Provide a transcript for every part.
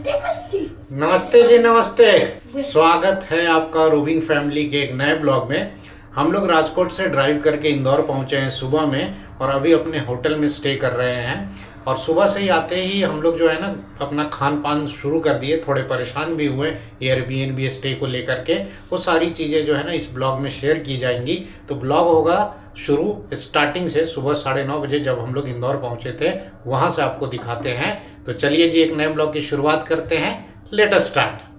मस्ती मस्ती। नमस्ते जी, नमस्ते। स्वागत है आपका रोविंग फैमिली के एक नए ब्लॉग में। हम लोग राजकोट से ड्राइव करके इंदौर पहुंचे हैं सुबह में और अभी अपने होटल में स्टे कर रहे हैं। और सुबह से ही आते ही हम लोग जो है ना अपना खान पान शुरू कर दिए। थोड़े परेशान भी हुए एयरबीएनबी स्टे को लेकर के। वो सारी चीज़ें जो है ना इस ब्लॉग में शेयर की जाएंगी। तो ब्लॉग होगा शुरू स्टार्टिंग से, सुबह 9:30 बजे जब हम लोग इंदौर पहुंचे थे वहाँ से आपको दिखाते हैं। तो चलिए जी, एक नए ब्लॉग की शुरुआत करते हैं। Let us start.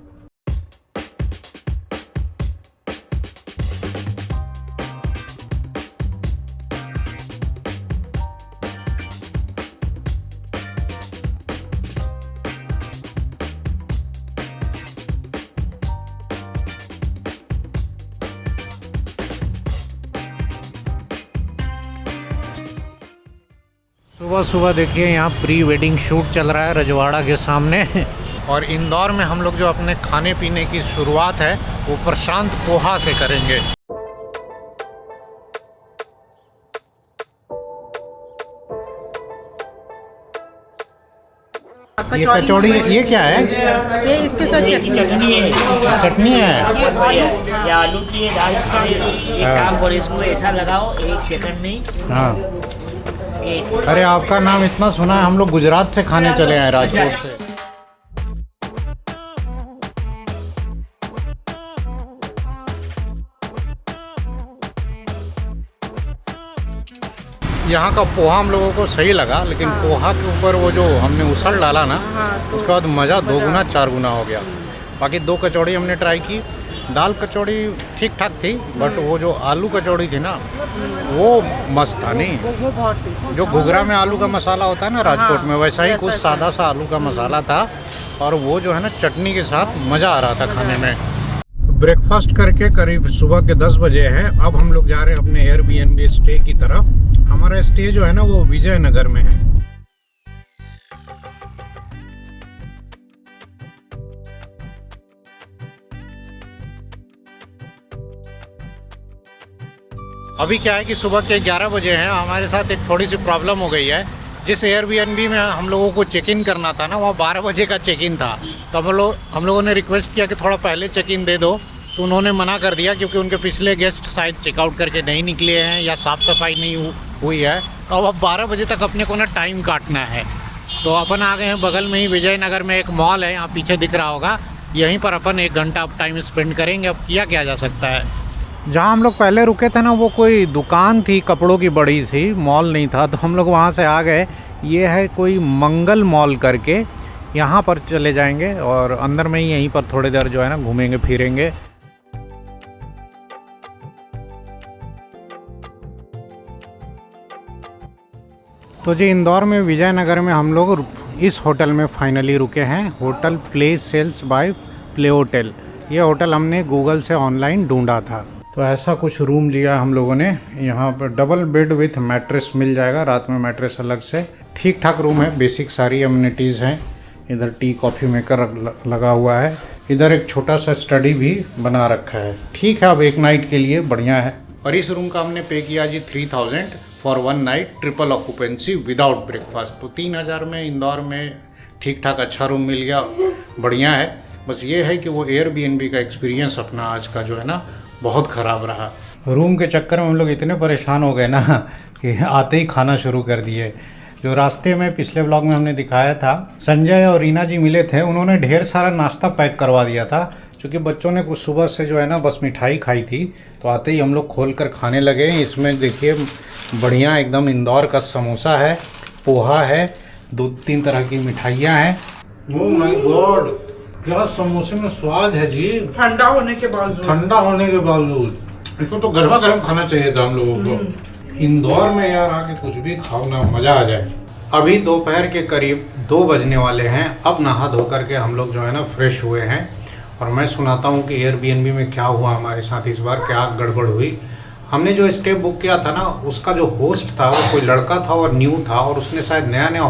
सुबह सुबह देखिए यहाँ प्री वेडिंग शूट चल रहा है रजवाड़ा के सामने। और इंदौर में हम लोग जो अपने खाने पीने की शुरुआत है वो प्रशांत पोहा से करेंगे। ये कचौड़ी, ये क्या है? ये इसके साथ चटनी है। चटनी है या आलू की है, दाल की है। एक काम करो, इसको ऐसा लगाओ 1 सेकंड में। हाँ। एक अरे आपका नाम इतना सुना है, हम लोग गुजरात से खाने चले आए, राजकोट से। यहाँ का पोहा हम लोगों को सही लगा, लेकिन पोहा के ऊपर वो जो हमने उसल डाला ना, उसके बाद मज़ा 2 गुना 4 गुना हो गया। बाकी 2 कचौड़ी हमने ट्राई की। दाल कचौड़ी ठीक ठाक थी, बट वो जो आलू कचौड़ी थी ना वो मस्त था। नहीं, जो घुघरा में आलू का मसाला होता है ना राजकोट में, वैसा ही कुछ सादा सा आलू का मसाला था। और वो जो है ना चटनी के साथ मज़ा आ रहा था खाने में। ब्रेकफास्ट करके करीब सुबह के 10 बजे हैं। अब हम लोग जा रहे हैं अपने एयरबीएनबी स्टे की तरफ। हमारा स्टे जो है ना वो विजयनगर में है। अभी क्या है कि सुबह के 11 बजे हैं। हमारे साथ एक थोड़ी सी प्रॉब्लम हो गई है। जिस एयरबीएनबी में हम लोगों को चेक इन करना था ना, वहाँ 12 बजे का चेक इन था। तो हम लोगों ने रिक्वेस्ट किया कि थोड़ा पहले चेक इन दे दो, तो उन्होंने मना कर दिया क्योंकि उनके पिछले गेस्ट शायद चेकआउट करके नहीं निकले हैं या साफ़ सफाई नहीं हुई है। तो अब 12 बजे तक अपने को ना टाइम काटना है। तो अपन आ गए हैं बगल में ही विजयनगर में एक मॉल है, यहाँ पीछे दिख रहा होगा। यहीं पर अपन 1 घंटा अब टाइम स्पेंड करेंगे। अब किया क्या जा सकता है। जहाँ हम लोग पहले रुके थे ना वो कोई दुकान थी कपड़ों की, बड़ी सी, मॉल नहीं था। तो हम लोग वहाँ से आ गए। ये है कोई मंगल मॉल करके, यहाँ पर चले जाएंगे और अंदर में ही यहीं पर थोड़ी देर जो है ना घूमेंगे फिरेंगे। तो जी इंदौर में विजयनगर में हम लोग इस होटल में फाइनली रुके हैं। Hotel play sales by play hotel. ये होटल हमने गूगल से ऑनलाइन ढूंढा था। तो ऐसा कुछ रूम लिया हम लोगों ने। यहाँ पर डबल बेड विथ मैट्रेस मिल जाएगा, रात में मैट्रेस अलग से। ठीक ठाक रूम है, बेसिक सारी अम्यूनिटीज़ हैं। इधर टी कॉफ़ी मेकर लगा हुआ है। इधर एक छोटा सा स्टडी भी बना रखा है। ठीक है, अब एक नाइट के लिए बढ़िया है। और इस रूम का हमने पे किया जी 3000 for 1 night, triple occupancy without breakfast. तो 3000 में इंदौर में ठीक ठाक अच्छा रूम मिल गया, बढ़िया है। बस ये है कि वो एयरबीएनबी का एक्सपीरियंस अपना आज का जो है ना बहुत ख़राब रहा। रूम के चक्कर में हम लोग इतने परेशान हो गए ना कि आते ही खाना शुरू कर दिए। जो रास्ते में पिछले व्लॉग में हमने दिखाया था, संजय और रीना जी मिले थे, उन्होंने ढेर सारा नाश्ता पैक करवा दिया था। क्योंकि बच्चों ने कुछ सुबह से जो है ना बस मिठाई खाई थी, तो आते ही हम लोग खोल कर खाने लगे। इसमें देखिए बढ़िया एकदम इंदौर का समोसा है, पोहा है, 2-3 तरह की मिठाइयाँ हैं। ओह माय गॉड, क्या समोसे में स्वाद है जी। ठंडा होने के बावजूद इसको तो गरमा गर्म खाना चाहिए था हम लोगों को। इंदौर में यार आके कुछ भी खाओ ना, मज़ा आ जाए। अभी दोपहर के करीब 2 बजने वाले हैं। अब नहा धो करके हम लोग जो है ना फ्रेश हुए हैं। और मैं सुनाता हूँ कि एयरबीएनबी में क्या हुआ हमारे साथ इस बार, क्या गड़बड़ हुई। हमने जो स्टे बुक किया था ना, उसका जो होस्ट था वो कोई लड़का था और न्यू था, और उसने शायद नया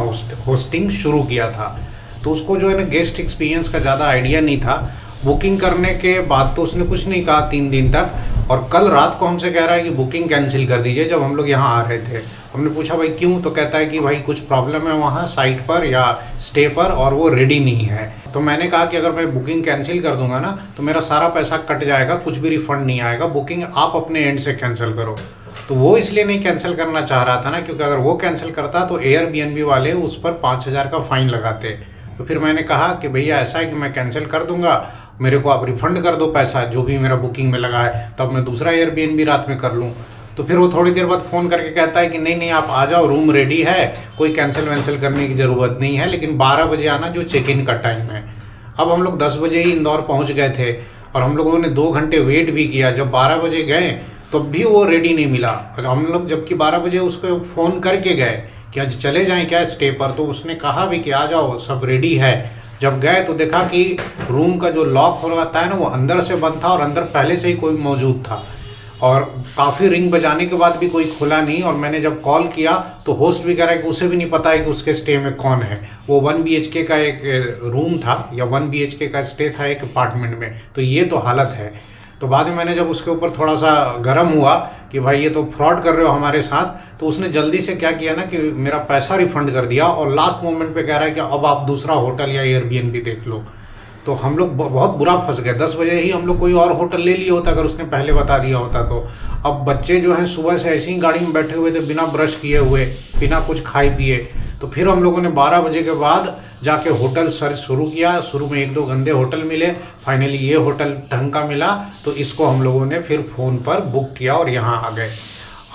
होस्टिंग शुरू किया था। तो उसको जो है ना गेस्ट एक्सपीरियंस का ज़्यादा आइडिया नहीं था। बुकिंग करने के बाद तो उसने कुछ नहीं कहा 3 दिन तक, और कल रात को हमसे कह रहा है कि बुकिंग कैंसिल कर दीजिए जब हम लोग यहाँ आ रहे थे। हमने पूछा भाई क्यों, तो कहता है कि भाई कुछ प्रॉब्लम है वहाँ साइट पर या स्टे पर और वो रेडी नहीं है। तो मैंने कहा कि अगर मैं बुकिंग कैंसिल कर दूंगा ना तो मेरा सारा पैसा कट जाएगा, कुछ भी रिफंड नहीं आएगा, बुकिंग आप अपने एंड से कैंसिल करो। तो वो इसलिए नहीं कैंसिल करना चाह रहा था ना, क्योंकि अगर वो कैंसिल करता तो एयरबीएनबी वाले उस पर 5,000 का फाइन लगाते। तो फिर मैंने कहा कि भैया ऐसा है कि मैं कैंसिल कर दूंगा, मेरे को आप रिफ़ंड कर दो पैसा जो भी मेरा बुकिंग में लगा है, तब मैं दूसरा एयरबीएनबी रात में कर लूँ। तो फिर वो थोड़ी देर बाद फ़ोन करके कहता है कि नहीं नहीं आप आ जाओ, रूम रेडी है, कोई कैंसिल वैंसिल करने की ज़रूरत नहीं है, लेकिन 12 बजे आना जो चेक इन का टाइम है। अब हम लोग 10 बजे ही इंदौर पहुँच गए थे और हम लोगों ने 2 घंटे वेट भी किया। जब 12 बजे गए तब भी वो रेडी नहीं मिला। हम लोग जबकि 12 बजे उसको फ़ोन करके गए कि आज चले जाएं क्या स्टे पर, तो उसने कहा भी कि आ जाओ सब रेडी है। जब गए तो देखा कि रूम का जो लॉक होता है ना वो अंदर से बंद था और अंदर पहले से ही कोई मौजूद था और काफ़ी रिंग बजाने के बाद भी कोई खुला नहीं। और मैंने जब कॉल किया तो होस्ट भी कह रहा है कि उसे भी नहीं पता है कि उसके स्टे में कौन है। वो 1 BHK का एक रूम था या 1 BHK का स्टे था एक अपार्टमेंट में। तो ये तो हालत है। तो बाद में मैंने जब उसके ऊपर थोड़ा सा गर्म हुआ कि भाई ये तो फ्रॉड कर रहे हो हमारे साथ, तो उसने जल्दी से क्या किया ना कि मेरा पैसा रिफ़ंड कर दिया और लास्ट मोमेंट पे कह रहा है कि अब आप दूसरा होटल या एयरबीएनबी देख लो। तो हम लोग बहुत बुरा फंस गए। 10 बजे ही हम लोग कोई और होटल ले लिया होता अगर उसने पहले बता दिया होता तो। अब बच्चे जो हैं सुबह से ऐसी ही गाड़ी में बैठे हुए थे बिना ब्रश किए हुए, बिना कुछ खाए पिए। तो फिर हम लोगों ने 12 बजे के बाद जाके होटल सर्च शुरू किया। शुरू में 1-2 गंदे होटल मिले, फाइनली ये होटल ढंग का मिला, तो इसको हम लोगों ने फिर फ़ोन पर बुक किया और यहाँ आ गए।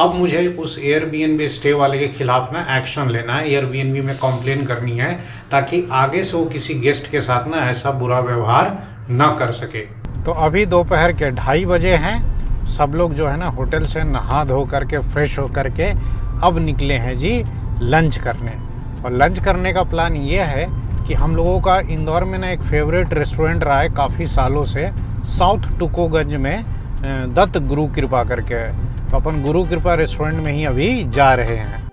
अब मुझे उस एयरबीएनबी स्टे वाले के खिलाफ ना एक्शन लेना है, एयरबीएनबी में कंप्लेन करनी है ताकि आगे से वो किसी गेस्ट के साथ ना ऐसा बुरा व्यवहार ना कर सके। तो अभी दोपहर के 2:30 बजे हैं। सब लोग जो है ना होटल से नहा धो करके फ्रेश हो करके अब निकले हैं जी लंच करने। और लंच करने का प्लान ये है कि हम लोगों का इंदौर में ना एक फेवरेट रेस्टोरेंट रहा है काफ़ी सालों से, साउथ टुकोगंज में दत्त गुरु कृपा करके है। तो अपन गुरु कृपा रेस्टोरेंट में ही अभी जा रहे हैं।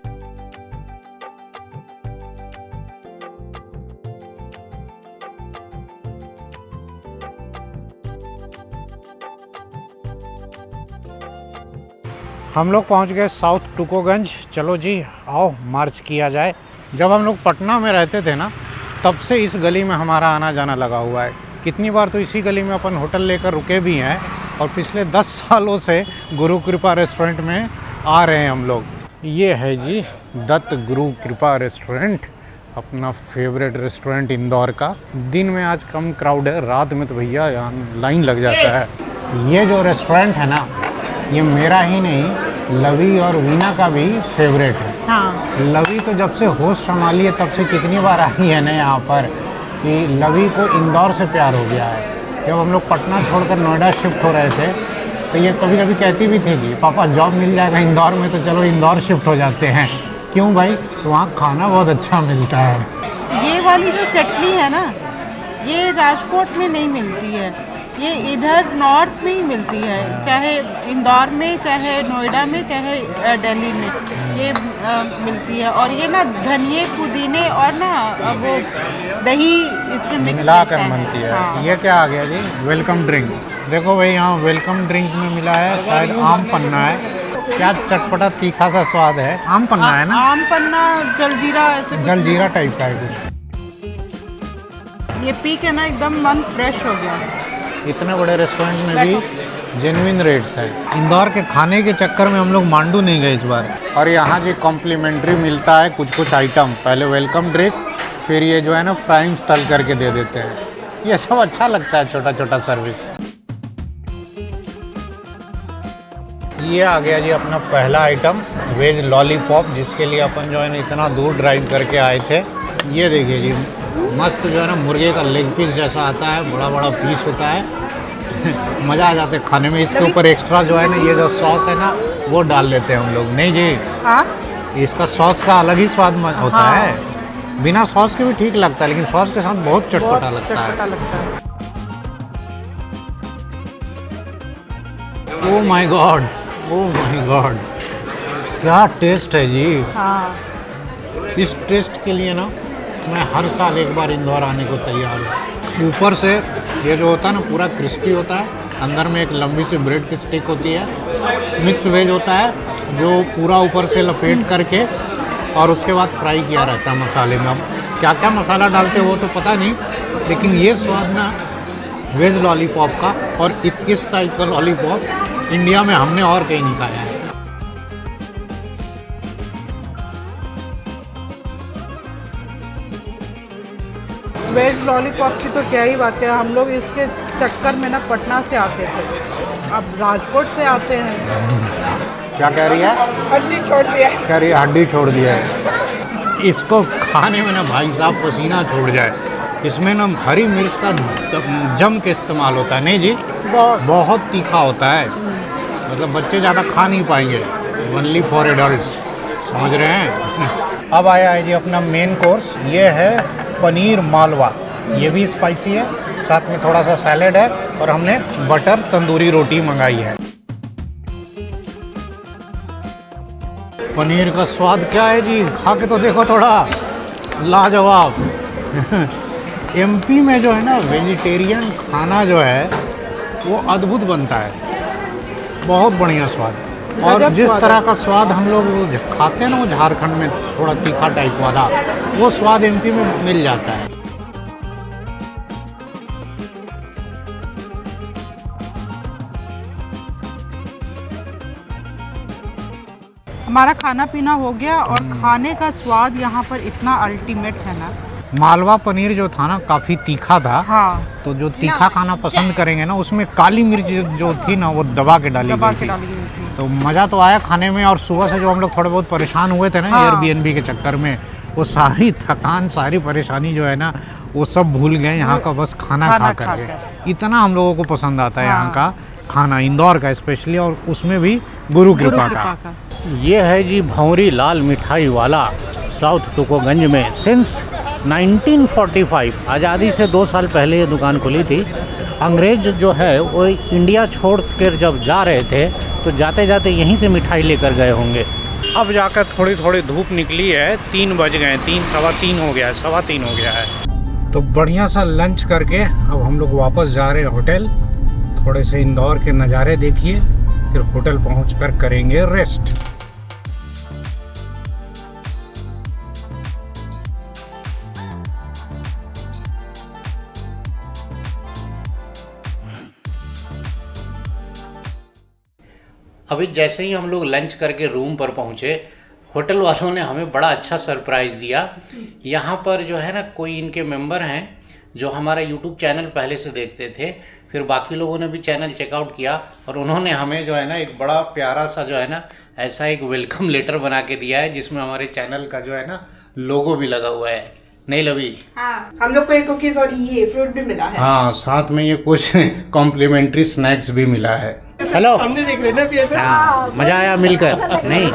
हम लोग पहुंच गए साउथ टुकोगंज। चलो जी आओ मार्च किया जाए। जब हम लोग पटना में रहते थे ना तब से इस गली में हमारा आना जाना लगा हुआ है। कितनी बार तो इसी गली में अपन होटल लेकर रुके भी हैं और पिछले 10 सालों से गुरु कृपा रेस्टोरेंट में आ रहे हैं हम लोग। ये है जी दत्त गुरु कृपा रेस्टोरेंट, अपना फेवरेट रेस्टोरेंट इंदौर का। दिन में आज कम क्राउड है, रात में तो भैया यहाँ लाइन लग जाता है। ये जो रेस्टोरेंट है ना ये मेरा ही नहीं लवी और वीना का भी फेवरेट है। हाँ। लवी तो जब से होस्ट संभाली है तब से कितनी बार आई है ना यहाँ पर कि लवी को इंदौर से प्यार हो गया है। जब हम लोग पटना छोड़कर नोएडा शिफ्ट हो रहे थे तो ये कभी कभी कहती भी थी कि पापा जॉब मिल जाएगा इंदौर में तो चलो इंदौर शिफ्ट हो जाते हैं। क्यों भाई? तो वहाँ खाना बहुत अच्छा मिलता है। ये वाली जो चटनी है ना ये राजकोट में नहीं मिलती है, ये इधर नॉर्थ में ही मिलती है, चाहे इंदौर में, चाहे नोएडा में, चाहे दिल्ली में ये मिलती है। और ये ना धनिए पुदीने और ना वो दही इसमें मिक्स मिलाकर बनती है। हाँ। ये क्या आ गया जी? Welcome drink. देखो भाई यहाँ वेलकम ड्रिंक में मिला है शायद आम पन्ना है। क्या चटपटा तीखा सा स्वाद है। आम पन्ना है ना? आम पन्ना जलजीरा ऐसे जलजीरा टाइप का है कुछ। ये पी के ना एकदम मन फ्रेश हो गया। इतने बड़े रेस्टोरेंट में भी जेन्युइन रेट्स हैं। इंदौर के खाने के चक्कर में हम लोग मांडू नहीं गए इस बार। और यहाँ जी कॉम्प्लीमेंट्री मिलता है कुछ आइटम। पहले वेलकम ड्रिंक, फिर ये जो है ना फ्राइंग्स तल करके दे देते हैं। ये सब अच्छा लगता है, छोटा छोटा सर्विस। ये आ गया जी अपना पहला आइटम वेज लॉलीपॉप, जिसके लिए अपन जो है ना इतना दूर ड्राइव करके आए थे। ये देखिए जी मस्त जो है ना मुर्गे का लेग पीस जैसा आता है, बड़ा बड़ा पीस होता है। मज़ा आ जाता है खाने में। इसके ऊपर एक्स्ट्रा जो है ना ये जो सॉस है ना वो डाल लेते हैं हम लोग। नहीं जी हाँ? इसका सॉस का अलग ही स्वाद होता हाँ। है। बिना सॉस के भी ठीक लगता है लेकिन सॉस के साथ बहुत चटपटा लगता है। Oh my God, oh my God, क्या टेस्ट है जी। हाँ। इस टेस्ट के लिए ना मैं हर साल एक बार इंदौर आने को तैयार हूँ। ऊपर से ये जो होता है ना पूरा क्रिस्पी होता है, अंदर में एक लंबी सी ब्रेड की स्टिक होती है, मिक्स वेज होता है जो पूरा ऊपर से लपेट करके और उसके बाद फ्राई किया रहता है मसाले में। अब क्या क्या मसाला डालते हो वो तो पता नहीं, लेकिन ये स्वाद ना वेज लॉलीपॉप का और इस साइज का लॉलीपॉप इंडिया में हमने और कहीं नहीं खाया है। वेज लॉलीपॉप की तो क्या ही बात है, हम लोग इसके चक्कर में ना पटना से आते थे, अब राजकोट से आते हैं। क्या कह रही है? हड्डी छोड़ दिया। कह रही है हड्डी छोड़ दिया है। इसको खाने में ना भाई साहब पसीना छोड़ जाए। इसमें ना हरी मिर्च का जम के इस्तेमाल होता है। नहीं जी, बहुत तीखा होता है, मतलब बच्चे ज़्यादा खा नहीं पाएंगे, ओनली फॉर एडल्ट्स, समझ रहे हैं। अब आया है जी अपना मेन कोर्स, ये है पनीर मालवा। ये भी स्पाइसी है, साथ में थोड़ा सा सैलेड है और हमने बटर तंदूरी रोटी मंगाई है। पनीर का स्वाद क्या है जी, खा के तो देखो थोड़ा, लाजवाब। एमपी में जो है ना वेजिटेरियन खाना जो है वो अद्भुत बनता है, बहुत बढ़िया स्वाद। और जिस तरह का स्वाद हम लोग खाते हैं ना वो झारखंड में थोड़ा तीखा टाइप वाला, वो स्वाद एमपी में मिल जाता है। हमारा खाना पीना हो गया और खाने का स्वाद यहाँ पर इतना अल्टीमेट है ना। मालवा पनीर जो था ना काफ़ी तीखा था। हाँ, तो जो तीखा खाना पसंद करेंगे ना उसमें काली मिर्च जो थी ना वो दबा के डाली गई थी। तो मज़ा तो आया खाने में। और सुबह से जो हम लोग थोड़े बहुत परेशान हुए थे ना एयरबीएनबी के चक्कर में, वो सारी थकान सारी परेशानी जो है ना वो सब भूल गए यहाँ का बस खाना खा करके। इतना हम लोगों को पसंद आता है यहाँ का खाना, इंदौर का स्पेशली, और उसमें भी गुरु कृपा का। ये है जी भंवरी लाल मिठाई वाला, साउथ टुकोगंज में। सिंस 1945, आज़ादी से 2 साल पहले ये दुकान खुली थी। अंग्रेज जो है वो इंडिया छोड़ कर जब जा रहे थे तो जाते जाते यहीं से मिठाई लेकर गए होंगे। अब जाकर थोड़ी थोड़ी धूप निकली है, 3 बज गए, 3 सवा 3 हो गया है, सवा 3 हो गया है। तो बढ़िया सा लंच करके अब हम लोग वापस जा रहे हैं होटल। थोड़े से इंदौर के नज़ारे देखिए, फिर होटल पहुंचकर करेंगे रेस्ट। अभी जैसे ही हम लोग लंच करके रूम पर पहुँचे, होटल वालों ने हमें बड़ा अच्छा सरप्राइज़ दिया। यहाँ पर जो है ना कोई इनके मेंबर हैं जो हमारा यूट्यूब चैनल पहले से देखते थे, फिर बाकी लोगों ने भी चैनल चेकआउट किया और उन्होंने हमें जो है ना एक बड़ा प्यारा सा जो है ना ऐसा एक वेलकम लेटर बना के दिया है, जिसमें हमारे चैनल का जो है ना लोगो भी लगा हुआ है। नहीं लवी? हाँ, हम लोग को एक कुकीज और ये फ्रूट भी मिला है। हाँ, साथ में ये कुछ कॉम्प्लीमेंट्री स्नैक्स भी मिला है। हेलो, हमने देख लेना फिर। हाँ, मज़ा आया मिलकर। नहीं,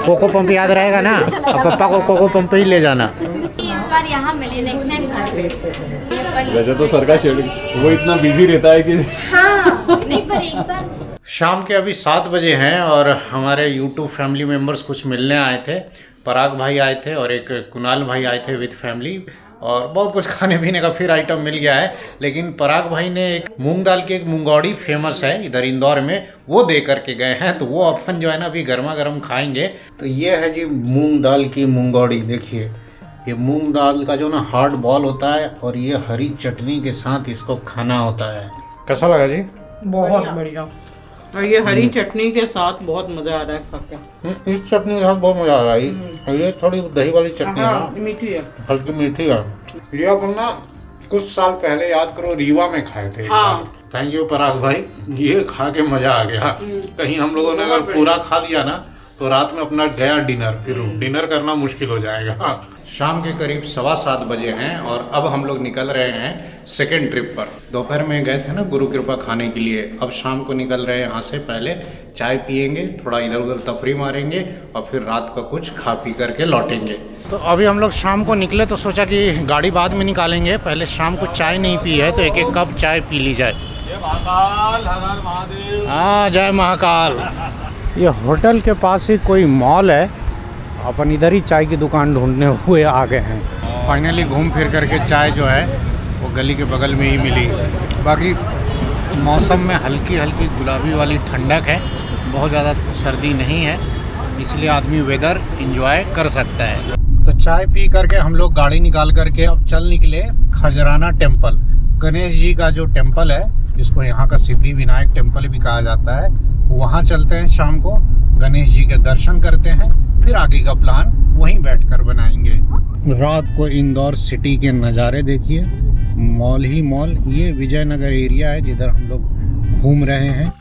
कोको पंप याद रहेगा ना, अब पापा को कोको पंप ही ले जाना। इस बार यहाँ मिले, नेक्स्ट टाइम घर पे। वैसे तो सर का शेड्यूल वो इतना बिजी रहता है कि हाँ, नहीं पर एक बार। शाम के अभी 7 बजे हैं और हमारे यूट्यूब फैमिली मेम्बर्स कुछ मिलने आए थे। पराग भाई आए थे और एक कुणाल भाई आए थे विद फैमिली, और बहुत कुछ खाने पीने का फिर आइटम मिल गया है। लेकिन पराग भाई ने एक मूंग दाल की एक मूंगौड़ी फेमस है इधर इंदौर में, वो दे करके गए हैं, तो वो अपन जो है ना अभी गर्मा गर्म खाएंगे। तो ये है जी मूंग दाल की मूंगौड़ी। देखिए, ये मूंग दाल का जो ना हार्ड बॉल होता है और ये हरी चटनी के साथ इसको खाना होता है। कैसा लगा जी? बहुत बढ़िया। और ये हरी चटनी के साथ बहुत मजा आ रहा है खा के। इस चटनी के साथ बहुत मजा आ रहा है। ये थोड़ी दही वाली चटनी है, मीठी है, हल्की मीठी है। ये अपन ना कुछ साल पहले याद करो रीवा में खाए थे। हाँ। थैंक यू पराग भाई, ये खा के मजा आ गया। कहीं हम लोगों ने अगर पूरा खा लिया ना तो रात में अपना गया डिनर, फिर डिनर करना मुश्किल हो जाएगा। शाम के करीब 7:15 बजे हैं और अब हम लोग निकल रहे हैं सेकेंड ट्रिप पर। दोपहर में गए थे ना गुरु कृपा खाने के लिए, अब शाम को निकल रहे हैं यहाँ से। पहले चाय पियेंगे, थोड़ा इधर उधर तफरी मारेंगे और फिर रात का कुछ खा पी करके लौटेंगे। तो अभी हम लोग शाम को निकले तो सोचा कि गाड़ी बाद में निकालेंगे, पहले शाम को चाय नहीं पी है तो एक एक कप चाय पी ली जाए। हाँ, जय महाकाल। ये होटल के पास ही कोई मॉल है, अपन इधर ही चाय की दुकान ढूंढने हुए आ गए हैं। फाइनली घूम फिर करके चाय जो है वो गली के बगल में ही मिली। बाकी मौसम में हल्की हल्की गुलाबी वाली ठंडक है, बहुत ज़्यादा सर्दी नहीं है। इसलिए आदमी वेदर एंजॉय कर सकता है। तो चाय पी करके हम लोग गाड़ी निकाल करके अब चल निकले खजराना टेम्पल। गणेश जी का जो टेम्पल है, जिसको यहाँ का सिद्धि विनायक टेम्पल भी कहा जाता है, वहाँ चलते हैं। शाम को गणेश जी के दर्शन करते हैं, फिर आगे का प्लान वहीं बैठकर बनाएंगे। रात को इंदौर सिटी के नज़ारे देखिए, मॉल ही मॉल। ये विजयनगर एरिया है जिधर हम लोग घूम रहे हैं।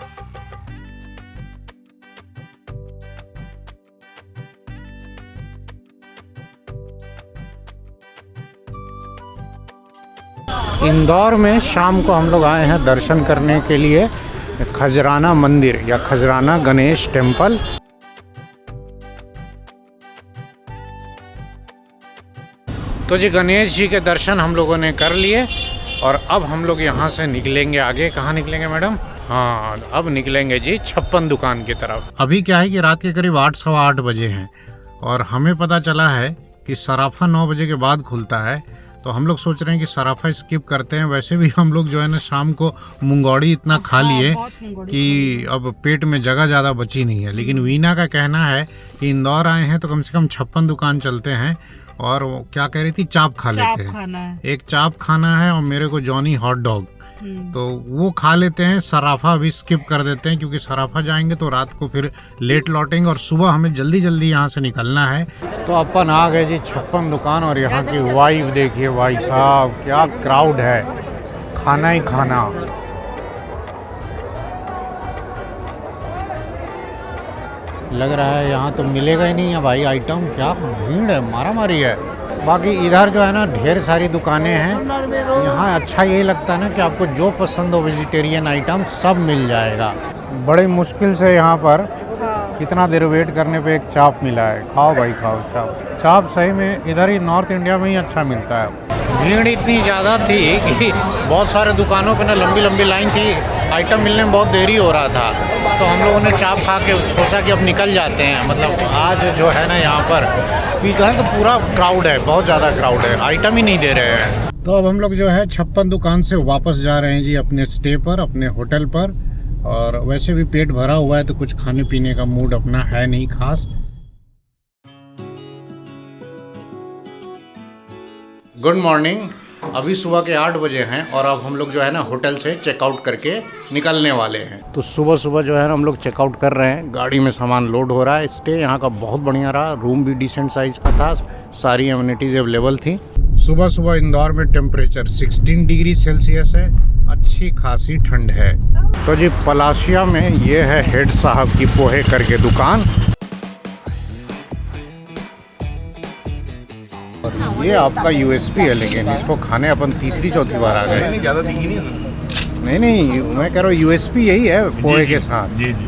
इंदौर में शाम को हम लोग आए हैं दर्शन करने के लिए खजराना मंदिर या खजराना गणेश टेम्पल। तो जी गणेश जी के दर्शन हम लोगों ने कर लिए और अब हम लोग यहाँ से निकलेंगे आगे। कहाँ निकलेंगे मैडम? हाँ, अब निकलेंगे जी 56 दुकान की तरफ। अभी क्या है कि रात के करीब 8 सवा 8 बजे हैं और हमें पता चला है कि सराफा 9 बजे के बाद खुलता है। तो हम लोग सोच रहे हैं कि सराफा स्किप करते हैं। वैसे भी हम लोग जो है ना शाम को मुंगौड़ी इतना खा लिए कि अब पेट में जगह ज़्यादा बची नहीं है। लेकिन वीना का कहना है कि इंदौर आए हैं तो कम से कम 56 दुकान चलते हैं। और वो क्या कह रही थी, चाप खा लेते हैं। एक चाप खाना है और मेरे को जॉनी हॉट डॉग, तो वो खा लेते हैं। सराफा भी स्किप कर देते हैं क्योंकि सराफा जाएंगे तो रात को फिर लेट लौटेंगे और सुबह हमें जल्दी जल्दी यहाँ से निकलना है। तो अपन आ गए जी 56 दुकान और यहाँ की वाइब देखिए भाई साहब, क्या क्राउड है, खाना ही खाना। लग रहा है यहाँ तो मिलेगा ही नहीं है भाई आइटम, क्या भीड़ है, मारा मारी है। बाकी इधर जो है ना ढेर सारी दुकानें हैं। यहाँ अच्छा यही लगता है ना कि आपको जो पसंद हो वेजिटेरियन आइटम सब मिल जाएगा। बड़ी मुश्किल से यहाँ पर कितना देर वेट करने पे एक चाप मिला है। खाओ भाई खाओ चाप। चाप सही में इधर ही नॉर्थ इंडिया में ही अच्छा मिलता है। भीड़ इतनी ज़्यादा थी कि बहुत सारे दुकानों पे ना लंबी लंबी लाइन थी, आइटम मिलने में बहुत देरी हो रहा था। तो हम लोगों ने चाप खा के सोचा कि अब निकल जाते हैं। मतलब आज जो है ना यहाँ पर पीका है तो पूरा क्राउड है, बहुत ज़्यादा क्राउड है, आइटम ही नहीं दे रहे हैं। तो अब हम लोग जो है 56 दुकान से वापस जा रहे हैं जी अपने स्टे पर, अपने होटल पर। और वैसे भी पेट भरा हुआ है तो कुछ खाने पीने का मूड अपना है नहीं खास। Good morning. अभी सुबह के 8 बजे हैं और अब हम लोग जो है ना होटल से चेकआउट करके निकलने वाले हैं। तो सुबह सुबह जो है ना हम लोग चेकआउट कर रहे हैं, गाड़ी में सामान लोड हो रहा है। स्टे यहाँ का बहुत बढ़िया रहा, रूम भी डिसेंट साइज का था, सारी एमिनिटीज अवेलेबल थी। सुबह सुबह इंदौर में टेम्परेचर 16 डिग्री सेल्सियस है, अच्छी खासी ठंड है। तो जी पलाशिया में ये है हेड साहब की पोहे करके दुकान। ये आपका यूएसपी है, लेकिन इसको खाने अपन तीसरी चौथी बार आ गए। ज़्यादा दिखी नहीं। नहीं मैं कह रहा हूँ यूएसपी यही है पोहे के साथ। जी जी।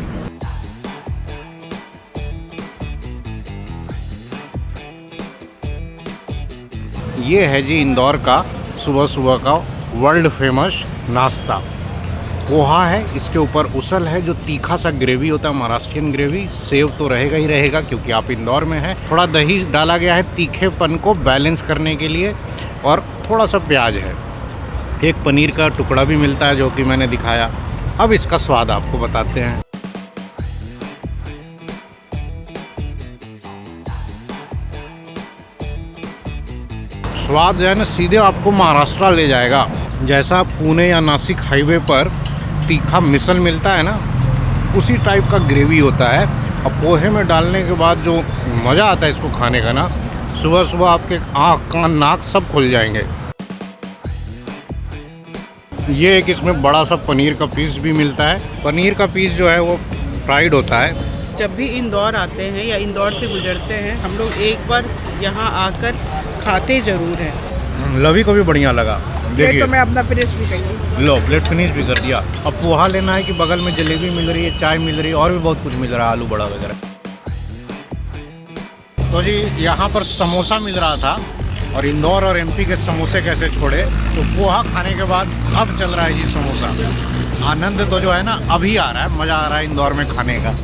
ये है जी इंदौर का सुबह सुबह का वर्ल्ड फेमस नाश्ता। पोहा है, इसके ऊपर उसल है जो तीखा सा ग्रेवी होता है, महाराष्ट्रियन ग्रेवी। सेव तो रहेगा ही रहेगा क्योंकि आप इंदौर में हैं। थोड़ा दही डाला गया है तीखेपन को बैलेंस करने के लिए और थोड़ा सा प्याज है। एक पनीर का टुकड़ा भी मिलता है जो कि मैंने दिखाया। अब इसका स्वाद आपको बताते हैं। स्वाद जो है ना सीधे आपको महाराष्ट्र ले जाएगा। जैसा पुणे या नासिक हाईवे पर तीखा मिसल मिलता है ना, उसी टाइप का ग्रेवी होता है। और पोहे में डालने के बाद जो मज़ा आता है इसको खाने का ना, सुबह सुबह आपके आँख कान नाक सब खुल जाएंगे। ये एक इसमें बड़ा सा पनीर का पीस भी मिलता है। पनीर का पीस जो है वो फ्राइड होता है। जब भी इंदौर आते हैं या इंदौर से गुजरते हैं हम लोग एक बार यहाँ आकर खाते ज़रूर हैं। लवी को भी बढ़िया लगा। देखिए तो मैं अपना फिनिश भी करूँगी। लो प्लेट फिनिश भी कर दिया। अब पोहा लेना है कि बगल में जलेबी मिल रही है, चाय मिल रही है और भी बहुत कुछ मिल रहा है, आलू बड़ा वगैरह। तो जी यहाँ पर समोसा मिल रहा था और इंदौर और एमपी के समोसे कैसे छोड़े। तो पोहा खाने के बाद अब चल रहा है जी समोसा। आनंद तो जो है ना अभी आ रहा है, मज़ा आ रहा है इंदौर में खाने का।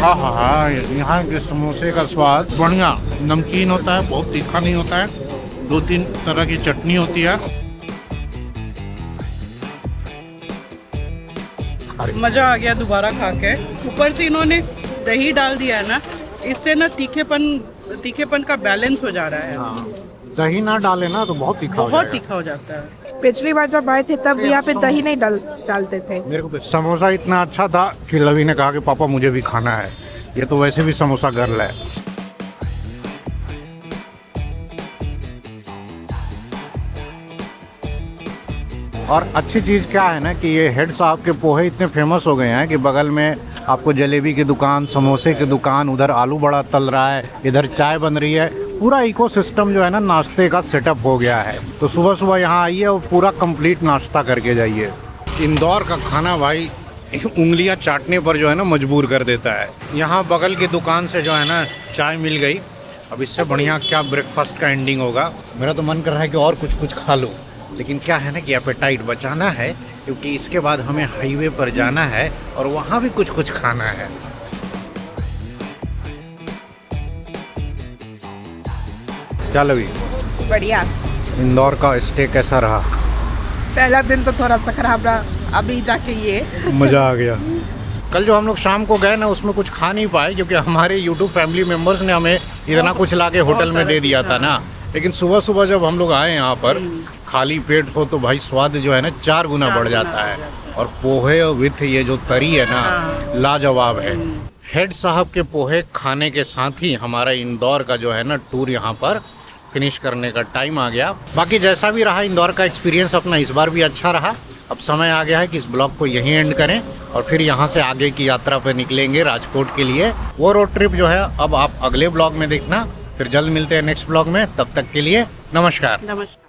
हाँ हाँ हाँ, यहाँ के समोसे का स्वाद बढ़िया, नमकीन होता है, बहुत तीखा नहीं होता है, 2-3 तरह की चटनी होती है। मज़ा आ गया दोबारा खा के। ऊपर से इन्होंने दही डाल दिया है ना, इससे ना तीखेपन का बैलेंस हो जा रहा है। दही ना डाले ना तो बहुत तीखा बहुत तीखा हो जाता है। पिछली बार जब आए थे तब यहाँ पे दही नहीं डालते थे। मेरे को समोसा इतना अच्छा था कि लवी ने कहा कि पापा मुझे भी खाना है। ये तो वैसे भी समोसा गर्ल है। और अच्छी चीज़ क्या है ना कि ये हेड साहब के पोहे इतने फेमस हो गए हैं कि बगल में आपको जलेबी की दुकान, समोसे की दुकान, उधर आलू बड़ा तल रहा है, इधर चाय बन रही है। पूरा इकोसिस्टम जो है ना नाश्ते का सेटअप हो गया है। तो सुबह सुबह यहाँ आइए और पूरा कंप्लीट नाश्ता करके जाइए। इंदौर का खाना भाई उंगलियां चाटने पर जो है ना मजबूर कर देता है। यहाँ बगल की दुकान से जो है ना चाय मिल गई। अब इससे बढ़िया क्या ब्रेकफास्ट का एंडिंग होगा। मेरा तो मन कर रहा है कि और कुछ खा लूँ, लेकिन क्या है ना कि एपेटाइट बचाना है, क्योंकि इसके बाद हमें हाईवे पर जाना है और वहाँ भी कुछ खाना है। क्या लवी, बढ़िया। इंदौर का स्टे कैसा रहा? पहला दिन तो थोड़ा सा खराब रहा, अभी जाके ये मज़ा आ गया। कल जो हम लोग शाम को गए ना उसमें कुछ खा नहीं पाए, क्योंकि हमारे यूट्यूब फैमिली मेम्बर्स ने हमें इतना कुछ ला के होटल में दे दिया था ना। लेकिन सुबह सुबह जब हम लोग आए यहाँ पर खाली पेट हो तो भाई स्वाद जो है ना 4 गुना बढ़ जाता है। और पोहे विथ ये जो तरी है ना लाजवाब है। हेड साहब के पोहे खाने के साथ ही हमारा इंदौर का जो है ना टूर यहाँ पर फिनिश करने का टाइम आ गया। बाकी जैसा भी रहा इंदौर का एक्सपीरियंस अपना इस बार भी अच्छा रहा। अब समय आ गया है कि इस ब्लॉग को यहीं एंड करें और फिर यहाँ से आगे की यात्रा पर निकलेंगे राजकोट के लिए। वो रोड ट्रिप जो है अब आप अगले ब्लॉग में देखना। फिर जल्द मिलते हैं नेक्स्ट ब्लॉग में। तब तक के लिए नमस्कार। नमस्कार।